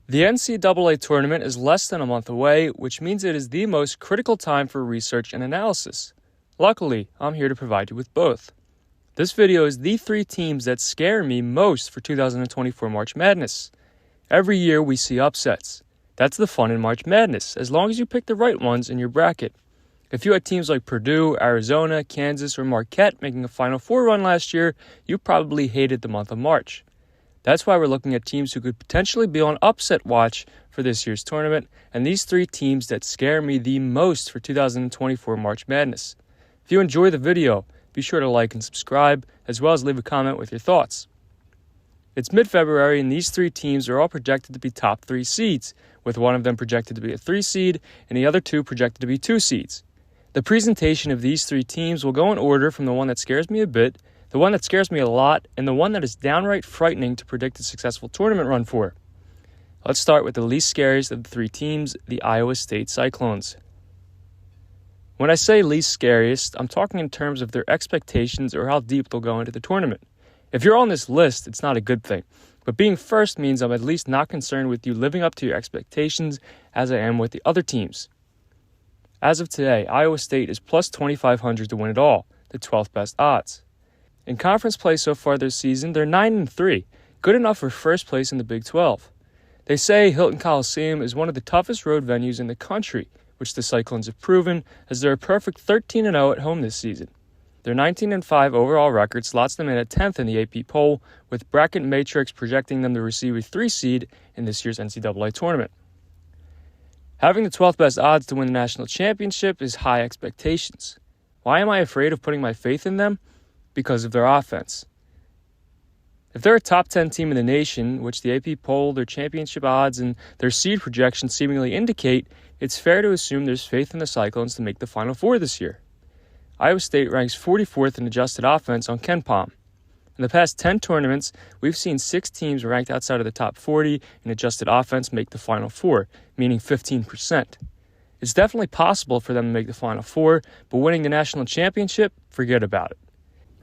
The NCAA Tournament is less than a month away, which means it is the most critical time for research and analysis. Luckily, I'm here to provide you with both. This video is the 3 teams that scare me most for 2024 March Madness. Every year we see upsets. That's the fun in March Madness, as long as you pick the right ones in your bracket. If you had teams like Purdue, Arizona, Kansas, or Marquette making a Final Four run last year, you probably hated the month of March. That's why we're looking at teams who could potentially be on upset watch for this year's tournament, and these 3 teams that scare me the most for 2024 March Madness. If you enjoy the video, be sure to like and subscribe, as well as leave a comment with your thoughts. It's mid-February, and these 3 teams are all projected to be top 3 seeds, with one of them projected to be a 3 seed, and the other 2 projected to be 2 seeds. The presentation of these 3 teams will go in order from the one that scares me a bit, the one that scares me a lot, and the one that is downright frightening to predict a successful tournament run for. Let's start with the least scariest of the 3 teams, the Iowa State Cyclones. When I say least scariest, I'm talking in terms of their expectations or how deep they'll go into the tournament. If you're on this list, it's not a good thing, but being first means I'm at least not concerned with you living up to your expectations as I am with the other teams. As of today, Iowa State is plus 2,500 to win it all, the 12th best odds. In conference play so far this season, they're 9-3, good enough for first place in the Big 12. They say Hilton Coliseum is one of the toughest road venues in the country, which the Cyclones have proven, as they're a perfect 13-0 at home this season. Their 19-5 overall record slots them in at 10th in the AP poll, with Bracket Matrix projecting them to receive a 3 seed in this year's NCAA Tournament. Having the 12th best odds to win the national championship is high expectations. Why am I afraid of putting my faith in them? Because of their offense. If they're a top 10 team in the nation, which the AP poll, their championship odds, and their seed projections seemingly indicate, it's fair to assume there's faith in the Cyclones to make the Final Four this year. Iowa State ranks 44th in adjusted offense on KenPom. In the past 10 tournaments, we've seen 6 teams ranked outside of the top 40 in adjusted offense make the Final Four, meaning 15%. It's definitely possible for them to make the Final Four, but winning the national championship, forget about it.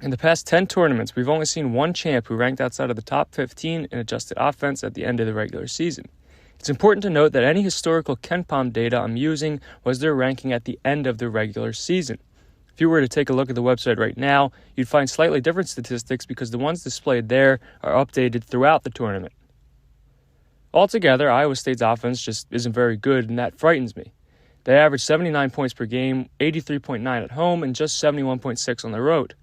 In the past 10 tournaments, we've only seen 1 champ who ranked outside of the top 15 in adjusted offense at the end of the regular season. It's important to note that any historical KenPom data I'm using was their ranking at the end of the regular season. If you were to take a look at the website right now, you'd find slightly different statistics because the ones displayed there are updated throughout the tournament. Altogether, Iowa State's offense just isn't very good, and that frightens me. They average 79 points per game, 83.9 at home, and just 71.6 on the road.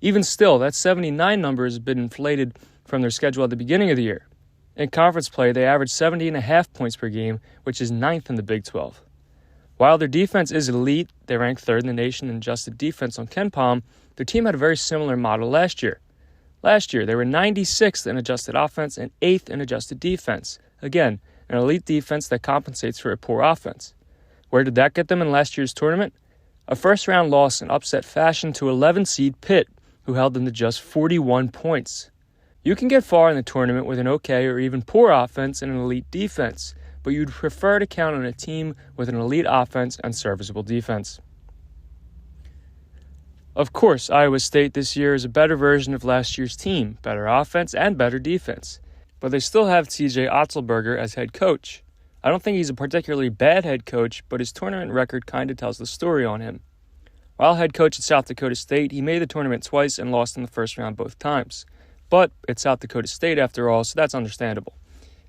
Even still, that 79 number has been inflated from their schedule at the beginning of the year. In conference play, they average 70.5 points per game, which is 9th in the Big 12. While their defense is elite, they rank 3rd in the nation in adjusted defense on KenPom, their team had a very similar model last year. Last year, they were 96th in adjusted offense and 8th in adjusted defense. Again, an elite defense that compensates for a poor offense. Where did that get them in last year's tournament? A first-round loss in upset fashion to 11-seed Pitt, who held them to just 41 points. You can get far in the tournament with an okay or even poor offense and an elite defense, but you'd prefer to count on a team with an elite offense and serviceable defense. Of course, Iowa State this year is a better version of last year's team, better offense and better defense, but they still have TJ Otzelberger as head coach. I don't think he's a particularly bad head coach, but his tournament record kind of tells the story on him. While head coach at South Dakota State, he made the tournament twice and lost in the first round both times. But it's South Dakota State after all, so that's understandable.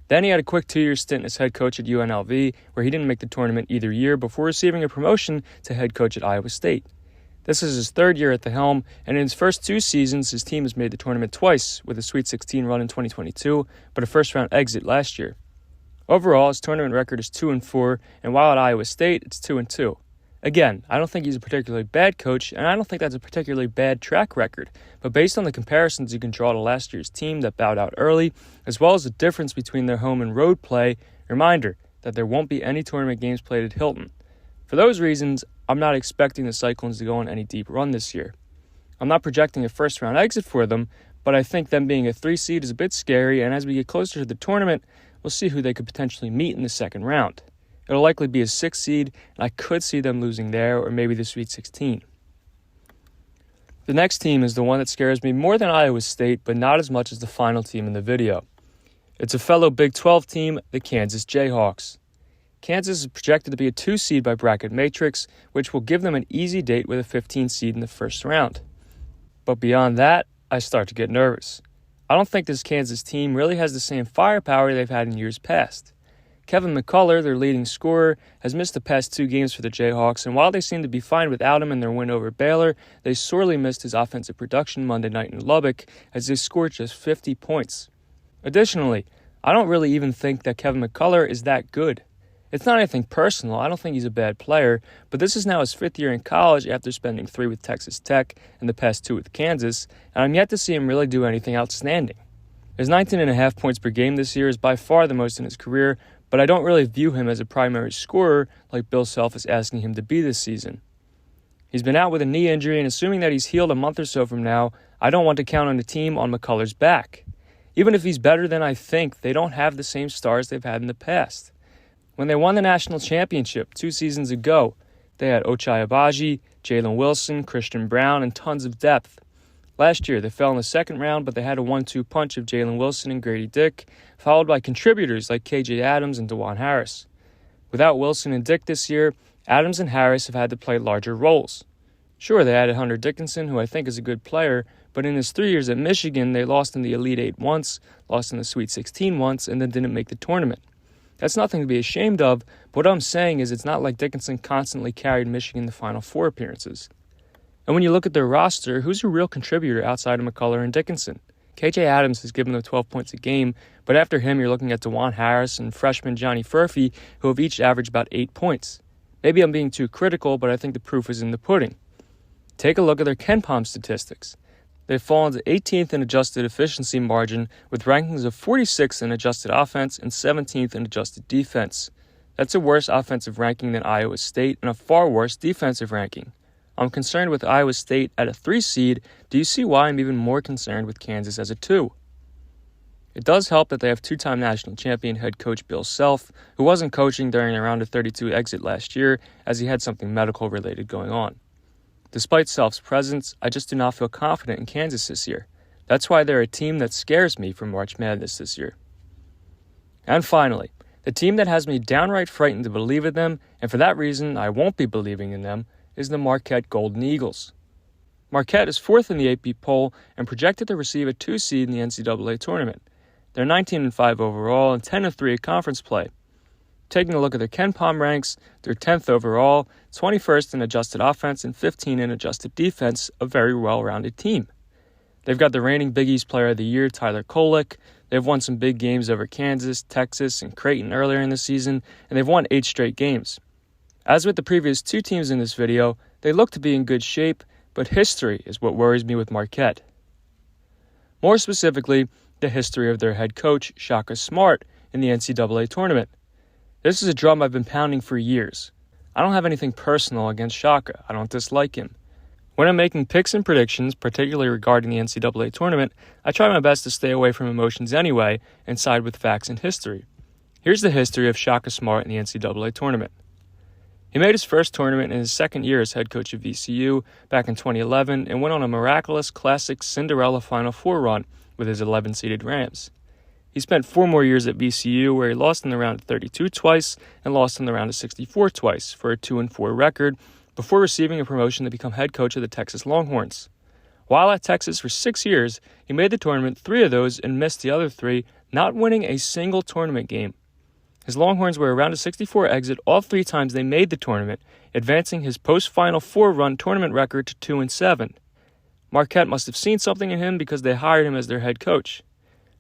Then he had a quick 2-year stint as head coach at UNLV, where he didn't make the tournament either year before receiving a promotion to head coach at Iowa State. This is his 3rd year at the helm, and in his first 2 seasons, his team has made the tournament twice, with a Sweet 16 run in 2022, but a first-round exit last year. Overall, his tournament record is 2-4, and while at Iowa State, it's 2-2. Again, I don't think he's a particularly bad coach, and I don't think that's a particularly bad track record, but based on the comparisons you can draw to last year's team that bowed out early, as well as the difference between their home and road play, reminder that there won't be any tournament games played at Hilton. For those reasons, I'm not expecting the Cyclones to go on any deep run this year. I'm not projecting a first-round exit for them, but I think them being a 3 seed is a bit scary, and as we get closer to the tournament, we'll see who they could potentially meet in the second round. It'll likely be a 6 seed, and I could see them losing there or maybe the Sweet 16. The next team is the one that scares me more than Iowa State, but not as much as the final team in the video. It's a fellow Big 12 team, the Kansas Jayhawks. Kansas is projected to be a 2 seed by Bracket Matrix, which will give them an easy date with a 15 seed in the first round. But beyond that, I start to get nervous. I don't think this Kansas team really has the same firepower they've had in years past. Kevin McCullough, their leading scorer, has missed the past 2 games for the Jayhawks, and while they seem to be fine without him in their win over Baylor, they sorely missed his offensive production Monday night in Lubbock as they scored just 50 points. Additionally, I don't really even think that Kevin McCullough is that good. It's not anything personal. I don't think he's a bad player, but this is now his 5th year in college after spending 3 with Texas Tech and the past 2 with Kansas, and I'm yet to see him really do anything outstanding. His 19.5 points per game this year is by far the most in his career, but I don't really view him as a primary scorer like Bill Self is asking him to be this season. He's been out with a knee injury, and assuming that he's healed a month or so from now, I don't want to count on the team on McCullough's back. Even if he's better than I think, they don't have the same stars they've had in the past. When they won the national championship 2 seasons ago, they had Ochai Agbaji, Jalen Wilson, Christian Brown, and tons of depth. Last year, they fell in the second round, but they had a 1-2 punch of Jalen Wilson and Grady Dick, followed by contributors like KJ Adams and DeJuan Harris. Without Wilson and Dick this year, Adams and Harris have had to play larger roles. Sure, they added Hunter Dickinson, who I think is a good player, but in his 3 years at Michigan, they lost in the Elite Eight once, lost in the Sweet 16 once, and then didn't make the tournament. That's nothing to be ashamed of, but what I'm saying is it's not like Dickinson constantly carried Michigan to Final Four appearances. And when you look at their roster, who's a real contributor outside of McCullough and Dickinson? KJ Adams has given them 12 points a game, but after him you're looking at DeJuan Harris and freshman Johnny Furphy, who have each averaged about 8 points. Maybe I'm being too critical, but I think the proof is in the pudding. Take a look at their KenPom statistics. They've fallen to 18th in adjusted efficiency margin with rankings of 46th in adjusted offense and 17th in adjusted defense. That's a worse offensive ranking than Iowa State and a far worse defensive ranking. I'm concerned with Iowa State at a 3 seed. Do you see why I'm even more concerned with Kansas as a 2? It does help that they have 2-time national champion head coach Bill Self, who wasn't coaching during the round of 32 exit last year as he had something medical related going on. Despite Self's presence, I just do not feel confident in Kansas this year. That's why they're a team that scares me for March Madness this year. And finally, the team that has me downright frightened to believe in them, and for that reason I won't be believing in them, is the Marquette Golden Eagles. Marquette is 4th in the AP poll and projected to receive a 2 seed in the NCAA Tournament. They're 19-5 overall and 10-3 at conference play. Taking a look at their KenPom ranks, they're 10th overall, 21st in adjusted offense, and 15th in adjusted defense, a very well-rounded team. They've got the reigning Big East Player of the Year, Tyler Kolek. They've won some big games over Kansas, Texas, and Creighton earlier in the season, and they've won 8 straight games. As with the previous 2 teams in this video, they look to be in good shape, but history is what worries me with Marquette. More specifically, the history of their head coach, Shaka Smart, in the NCAA Tournament. This is a drum I've been pounding for years. I don't have anything personal against Shaka. I don't dislike him. When I'm making picks and predictions, particularly regarding the NCAA Tournament, I try my best to stay away from emotions anyway and side with facts and history. Here's the history of Shaka Smart in the NCAA Tournament. He made his first tournament in his 2nd year as head coach of VCU back in 2011 and went on a miraculous classic Cinderella Final Four run with his 11-seeded Rams. He spent 4 more years at VCU where he lost in the round of 32 twice and lost in the round of 64 twice for a 2-4 record before receiving a promotion to become head coach of the Texas Longhorns. While at Texas for 6 years, he made the tournament 3 of those and missed the other 3, not winning a single tournament game. His Longhorns were a round of 64 exit all 3 times they made the tournament, advancing his post-Final Four run tournament record to 2-7. Marquette must have seen something in him because they hired him as their head coach.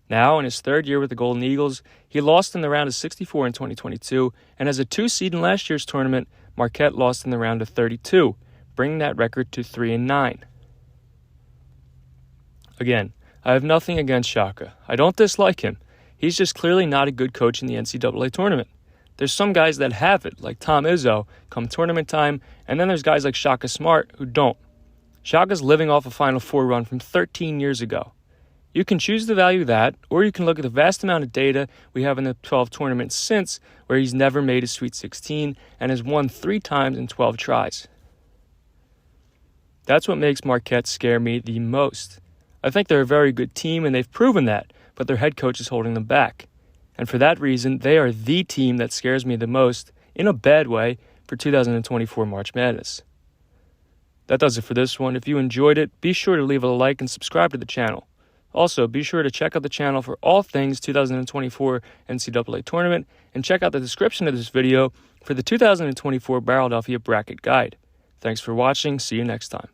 Now, in his 3rd year with the Golden Eagles, he lost in the round of 64 in 2022, and as a 2 seed in last year's tournament, Marquette lost in the round of 32, bringing that record to 3-9. Again, I have nothing against Shaka. I don't dislike him. He's just clearly not a good coach in the NCAA Tournament. There's some guys that have it, like Tom Izzo, come tournament time, and then there's guys like Shaka Smart who don't. Shaka's living off a Final Four run from 13 years ago. You can choose to value that, or you can look at the vast amount of data we have in the 12 tournaments since, where he's never made a Sweet 16 and has won 3 times in 12 tries. That's what makes Marquette scare me the most. I think they're a very good team, and they've proven that, but their head coach is holding them back. And for that reason, they are the team that scares me the most, in a bad way, for 2024 March Madness. That does it for this one. If you enjoyed it, be sure to leave a like and subscribe to the channel. Also, be sure to check out the channel for all things 2024 NCAA Tournament, and check out the description of this video for the 2024 Barreldelphia Bracket Guide. Thanks for watching. See you next time.